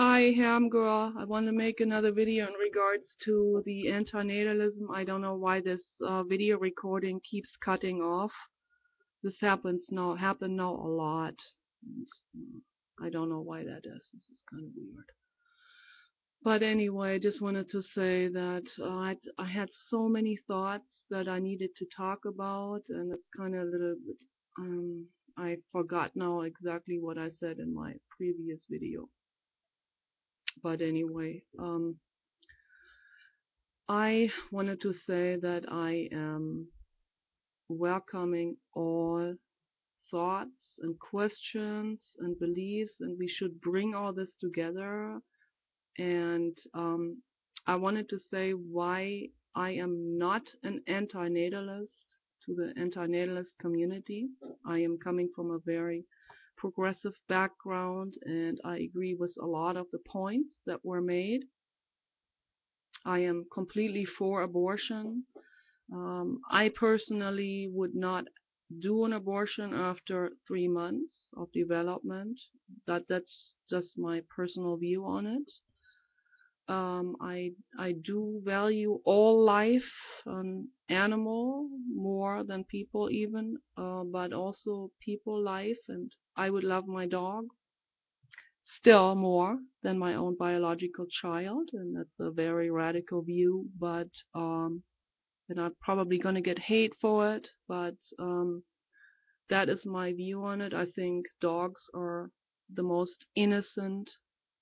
Hi, Ham Girl. I want to make another video in regards to the antinatalism. I don't know why this video recording keeps cutting off. This happened now a lot. And, I don't know why that is. This is kind of weird. But anyway, I just wanted to say that I had so many thoughts that I needed to talk about, and it's kind of a little bit, I forgot now exactly what I said in my previous video. But anyway, I wanted to say that I am welcoming all thoughts and questions and beliefs, and we should bring all this together. And I wanted to say why I am not an antinatalist to the antinatalist community. I am coming from a very progressive background, and I agree with a lot of the points that were made. I am completely for abortion. I personally would not do an abortion after 3 months of development. That's just my personal view on it. I do value all life, animal more than people even, but also people life, and I would love my dog still more than my own biological child, and that's a very radical view, but and I'm probably going to get hate for it, but that is my view on it. I think dogs are the most innocent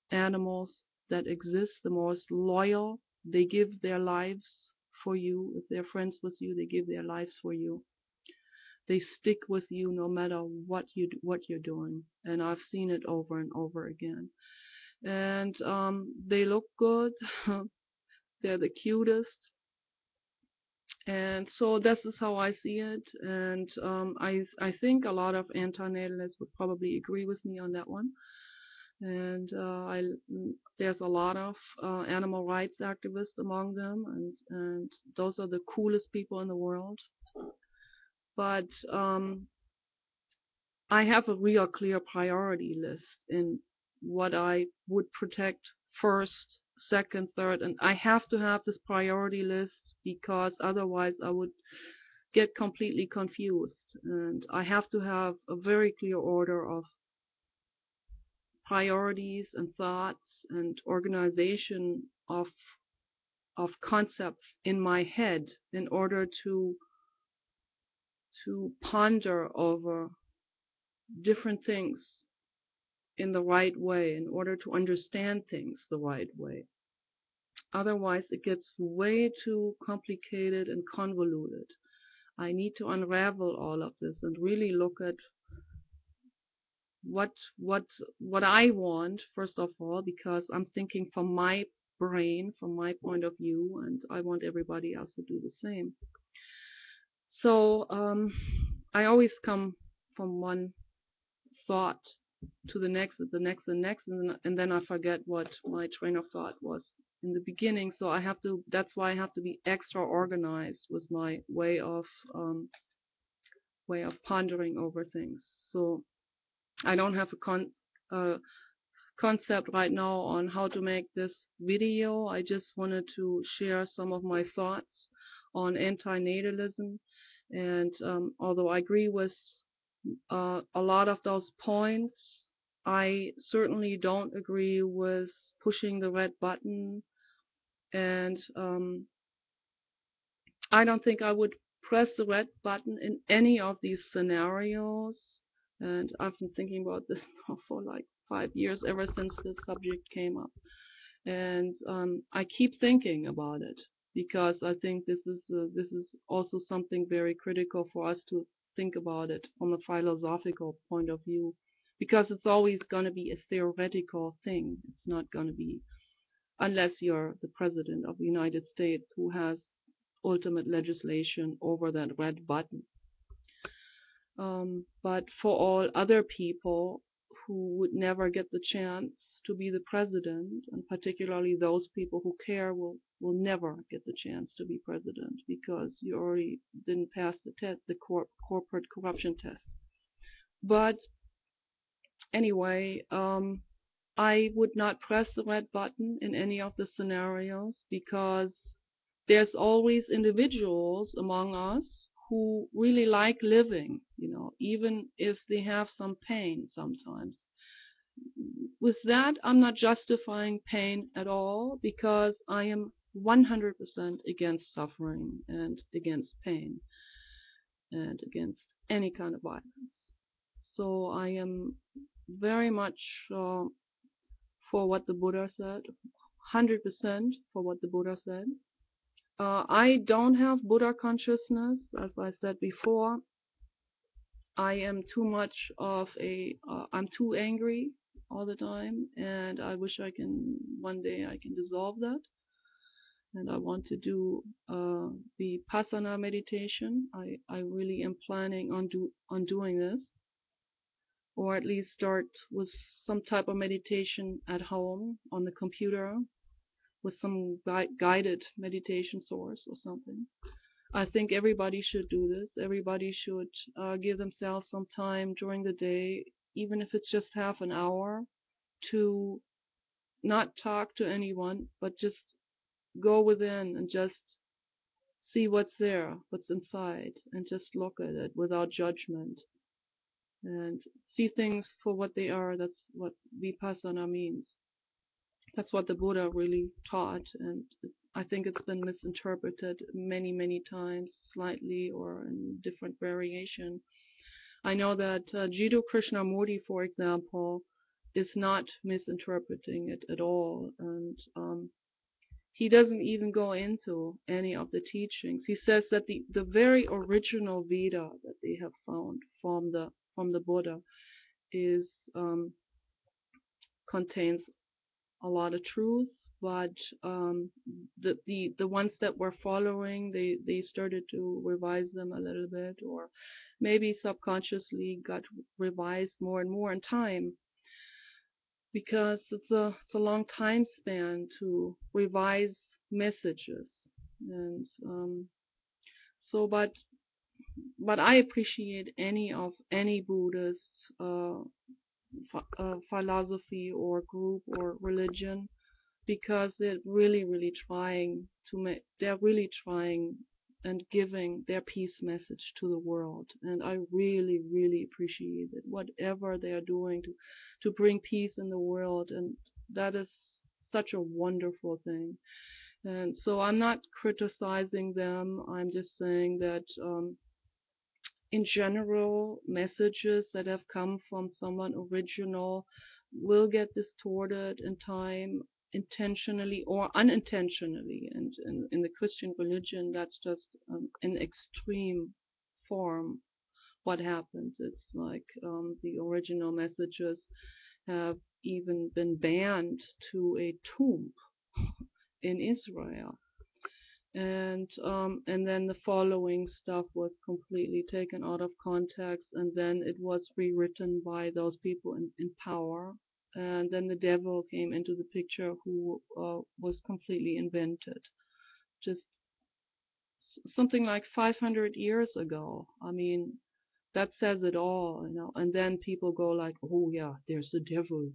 animals that exist, the most loyal. They give their lives for you. If they're friends with you, they give their lives for you. They stick with you no matter what you're doing, and I've seen it over and over again. And they look good. They're the cutest. And so this is how I see it, and I think a lot of antinatalists would probably agree with me on that one. And there's a lot of animal rights activists among them, and those are the coolest people in the world. But I have a real clear priority list in what I would protect first, second, third, and I have to have this priority list because otherwise I would get completely confused. And I have to have a very clear order of priorities and thoughts and organization of concepts in my head in order to ponder over different things in the right way, in order to understand things the right way. Otherwise, it gets way too complicated and convoluted. I need to unravel all of this and really look at what what I want first of all, because I'm thinking from my brain, from my point of view, and I want everybody else to do the same. So I always come from one thought to the next, and then I forget what my train of thought was in the beginning. So I have to. That's why I have to be extra organized with my way of pondering over things. So I don't have a concept right now on how to make this video. I just wanted to share some of my thoughts on antinatalism, and although I agree with a lot of those points, I certainly don't agree with pushing the red button, and I don't think I would press the red button in any of these scenarios. And I've been thinking about this now for like 5 years, ever since this subject came up. And I keep thinking about it because I think this is also something very critical for us to think about it from a philosophical point of view, because it's always going to be a theoretical thing. It's not going to be, unless you're the president of the United States who has ultimate legislation over that red button. But for all other people who would never get the chance to be the president, and particularly those people who care, will never get the chance to be president because you already didn't pass the test, the corporate corruption test. But anyway, I would not press the red button in any of the scenarios, because there's always individuals among us who really like living, even if they have some pain sometimes. With that, I'm not justifying pain at all, because I am 100% against suffering and against pain and against any kind of violence. So I am very much for what the Buddha said, 100% for what the Buddha said. I don't have Buddha consciousness, as I said before. I am too much of I'm too angry all the time, and I wish one day I can dissolve that. And I want to do the Vipassana meditation. I really am planning on doing this, or at least start with some type of meditation at home on the computer with some guided meditation source or something. I think everybody should do this. Everybody should give themselves some time during the day, even if it's just half an hour, to not talk to anyone, but just go within and just see what's there, what's inside, and just look at it without judgment and see things for what they are. That's what Vipassana means. That's what the Buddha really taught, and I think it's been misinterpreted many, many times, slightly or in different variation. I know that Jiddu Krishnamurti, for example, is not misinterpreting it at all, and he doesn't even go into any of the teachings. He says that the very original Veda that they have found from the Buddha is contains a lot of truth, but the ones that were following, they started to revise them a little bit, or maybe subconsciously got revised more and more in time, because it's a long time span to revise messages. And so but I appreciate any Buddhist philosophy or group or religion, because they're really, really trying they're really trying and giving their peace message to the world. And I really, really appreciate it, whatever they are doing to bring peace in the world. And that is such a wonderful thing. And so I'm not criticizing them. I'm just saying that in general, messages that have come from someone original will get distorted in time, intentionally or unintentionally. And in the Christian religion, that's just an extreme form what happens. It's like the original messages have even been banned to a tomb in Israel. And then the following stuff was completely taken out of context, and then it was rewritten by those people in power. And then the devil came into the picture, who was completely invented, just something like 500 years ago. I mean, that says it all. And then people go like, oh yeah, there's the devil,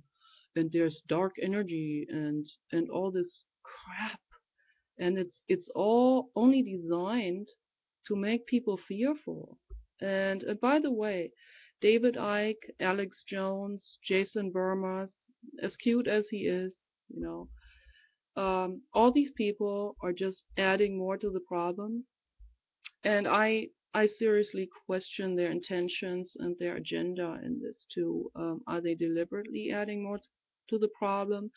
and there's dark energy, and all this crap. And it's all only designed to make people fearful. And by the way, David Icke, Alex Jones, Jason Burmas, as cute as he is, all these people are just adding more to the problem. And I seriously question their intentions and their agenda in this too. Are they deliberately adding more to the problem?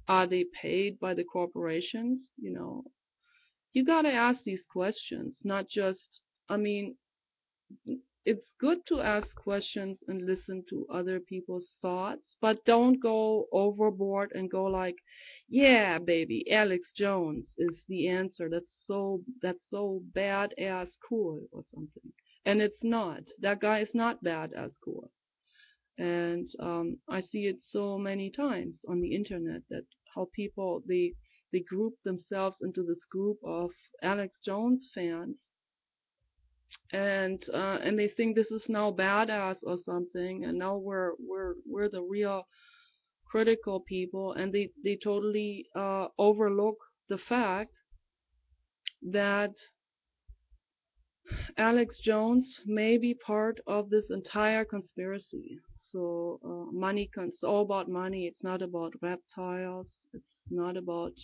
Are they paid by the corporations? You gotta ask these questions, not just, I mean, it's good to ask questions and listen to other people's thoughts, but don't go overboard and go like, yeah, baby, Alex Jones is the answer. That's so badass cool or something. And it's not. That guy is not badass cool. And I see it so many times on the internet, that how people they group themselves into this group of Alex Jones fans, and they think this is now badass or something, and now we're the real critical people, and they totally overlook the fact that Alex Jones may be part of this entire conspiracy. So it's all about money. It's not about reptiles. It's not about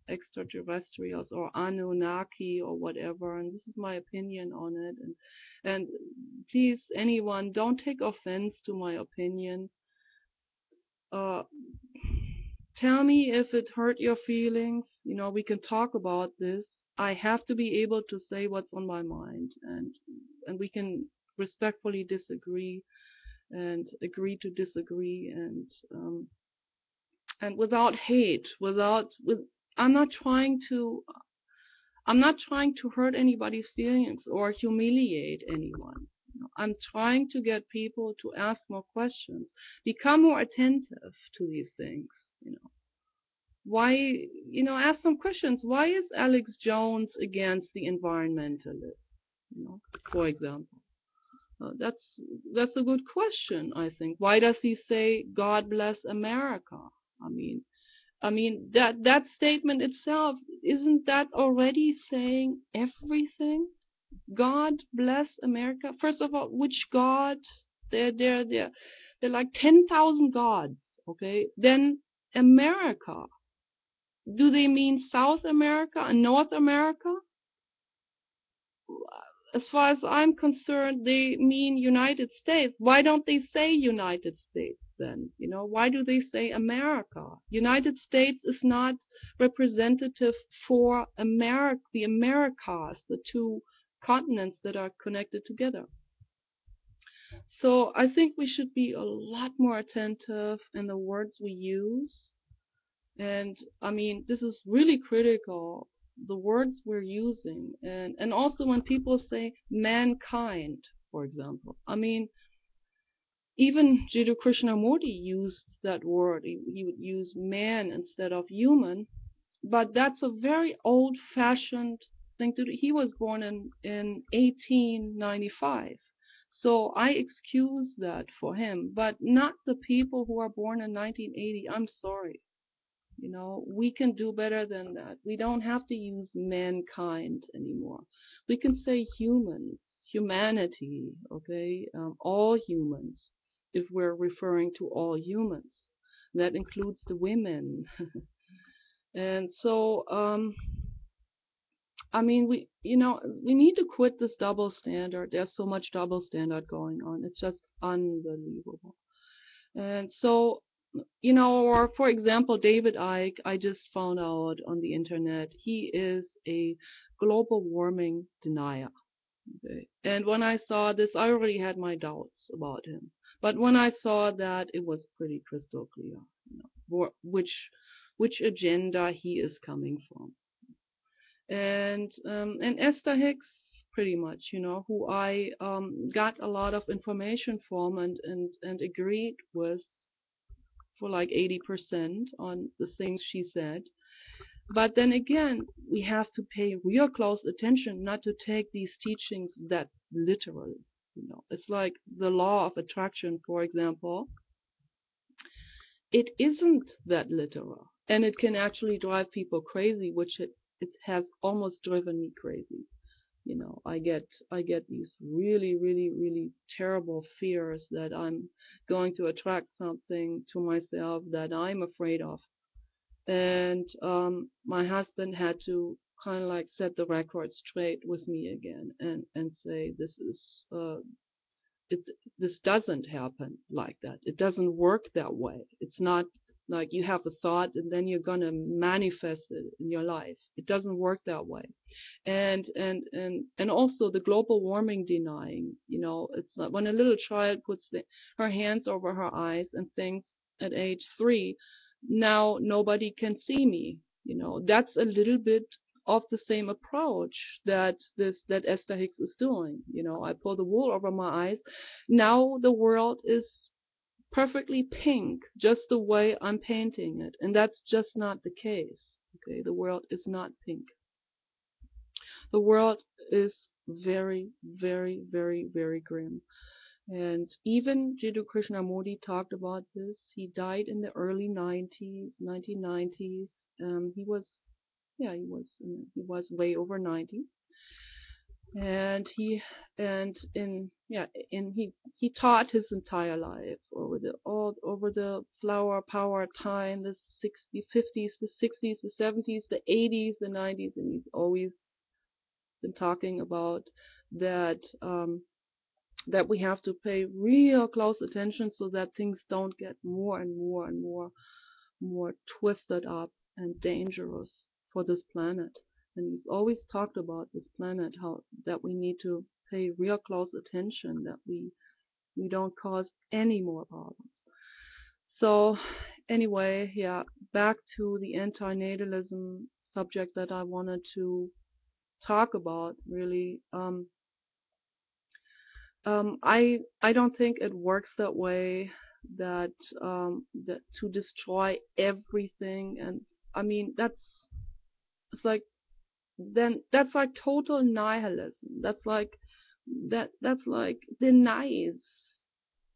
extraterrestrials or Anunnaki or whatever. And this is my opinion on it. And please, anyone, don't take offense to my opinion. Uh, Tell me if it hurt your feelings. We can talk about this. I have to be able to say what's on my mind, and we can respectfully disagree and agree to disagree, and without hate, I'm not trying to hurt anybody's feelings or humiliate anyone. I'm trying to get people to ask more questions, become more attentive to these things. Why, ask some questions. Why is Alex Jones against the environmentalists, for example? That's a good question, I think. Why does he say God bless America? That statement itself, isn't that already saying everything? God bless America. First of all, which God? They're like 10,000 gods. Okay, then America. Do they mean South America and North America? As far as I'm concerned, they mean United States. Why don't they say United States then? Why do they say America? United States is not representative for America, the Americas, the two continents that are connected together. So I think we should be a lot more attentive in the words we use. And this is really critical, the words we're using. And also when people say mankind, for example. Even Jiddu Krishnamurti used that word. He would use man instead of human. But that's a very old-fashioned thing to do. He was born in 1895. So I excuse that for him. But not the people who are born in 1980. I'm sorry. We can do better than that. We don't have to use mankind anymore. We can say humans, humanity, okay? All humans, if we're referring to all humans. That includes the women. And so, we need to quit this double standard. There's so much double standard going on. It's just unbelievable. And so, or for example, David Icke, I just found out on the internet, he is a global warming denier. Okay? And when I saw this, I already had my doubts about him. But when I saw that, it was pretty crystal clear, which agenda he is coming from. And Esther Hicks, pretty much, who I got a lot of information from and agreed with for like 80% on the things she said. But then again, we have to pay real close attention not to take these teachings that literal. It's like the law of attraction, for example. It isn't that literal, and it can actually drive people crazy, which it has almost driven me crazy. I get these really, really, really terrible fears that I'm going to attract something to myself that I'm afraid of. And my husband had to kind of like set the record straight with me again and say this doesn't happen like that. It doesn't work that way. It's not like you have a thought and then you're going to manifest it in your life. It doesn't work that way. And also the global warming denying, it's like when a little child puts her hands over her eyes and thinks at age 3, now nobody can see me. That's a little bit of the same approach that Esther Hicks is doing. I pull the wool over my eyes. Now the world is perfectly pink, just the way I'm painting it. And that's just not the case. Okay, the world is not pink. The world is very, very, very, very grim. And even Jiddu Krishnamurti talked about this. He died in the early 90s, 1990s. He was, yeah, he was way over 90, and he taught his entire life over the flower power time, the 60s, 50s, the 60s, the 70s, the 80s, the 90s, and he's always been talking about that. That we have to pay real close attention so that things don't get more and more and more twisted up and dangerous for this planet. And he's always talked about this planet, how that we need to pay real close attention, that we don't cause any more problems. So anyway, yeah, back to the antinatalism subject that I wanted to talk about really. I don't think it works that way. That to destroy everything, and I mean it's like then that's like total nihilism. That's like denies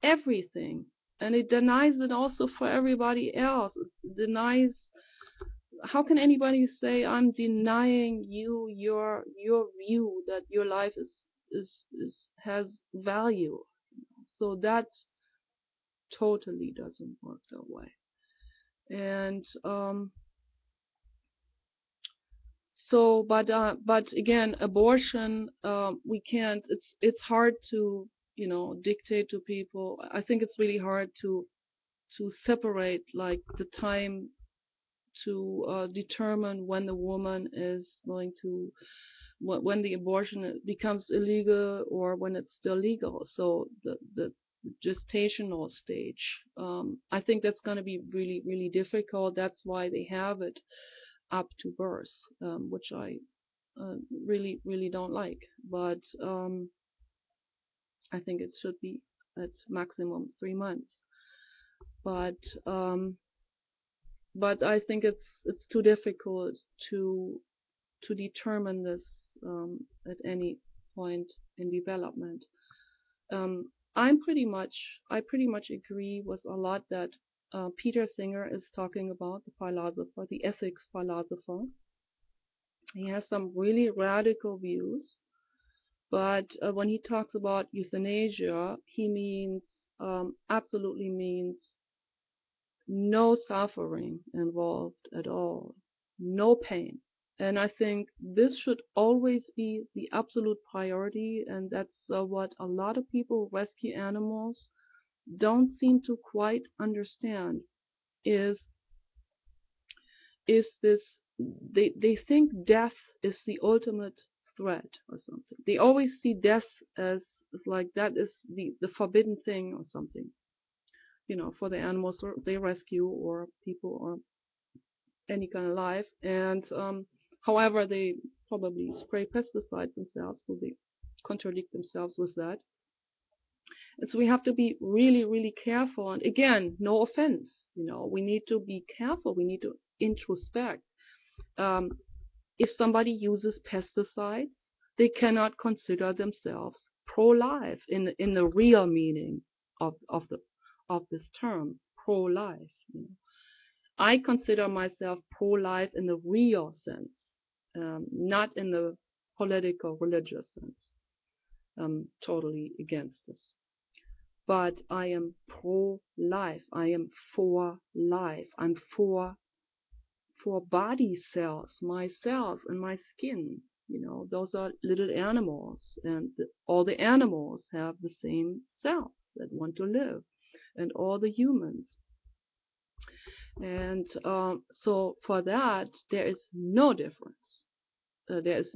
everything, and it denies it also for everybody else. It denies. How can anybody say I'm denying you your view that your life is has value? So that totally doesn't work that way. And but again, abortion, we can't. It's hard to dictate to people. I think it's really hard to separate like the time to determine when the woman is going to when the abortion becomes illegal or when it's still legal. So the gestational stage, I think that's going to be really, really difficult. That's why they have it up to birth, which I really, really don't like. But I think it should be at maximum 3 months. But um, but I think it's too difficult to determine this at any point in development. Um, I pretty much agree with a lot that Peter Singer is talking about, the philosopher, the ethics philosopher. He has some really radical views, but when he talks about euthanasia, he means absolutely means no suffering involved at all, no pain. And I think this should always be the absolute priority, and that's what a lot of people who rescue animals don't seem to quite understand is this they think death is the ultimate threat or something. They always see death as like that is the forbidden thing or something, for the animals they rescue or people or any kind of life. And however, they probably spray pesticides themselves, so they contradict themselves with that. And so we have to be really, really careful. And again, no offense, we need to be careful. We need to introspect. Um, if somebody uses pesticides, they cannot consider themselves pro-life in the real meaning of this term, pro-life. I consider myself pro-life in the real sense, not in the political, religious sense. I'm totally against this. But I am pro-life. I am for life. I'm for body cells, my cells and my skin. Those are little animals, and all the animals have the same cells that want to live, and all the humans. And so for that, there is no difference. There is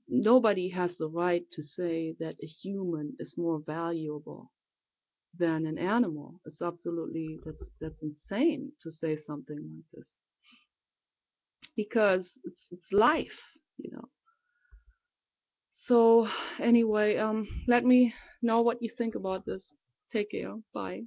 nobody has the right to say that a human is more valuable than an animal. It's absolutely that's insane to say something like this, because it's life. So anyway, let me know what you think about this. Take care. Bye.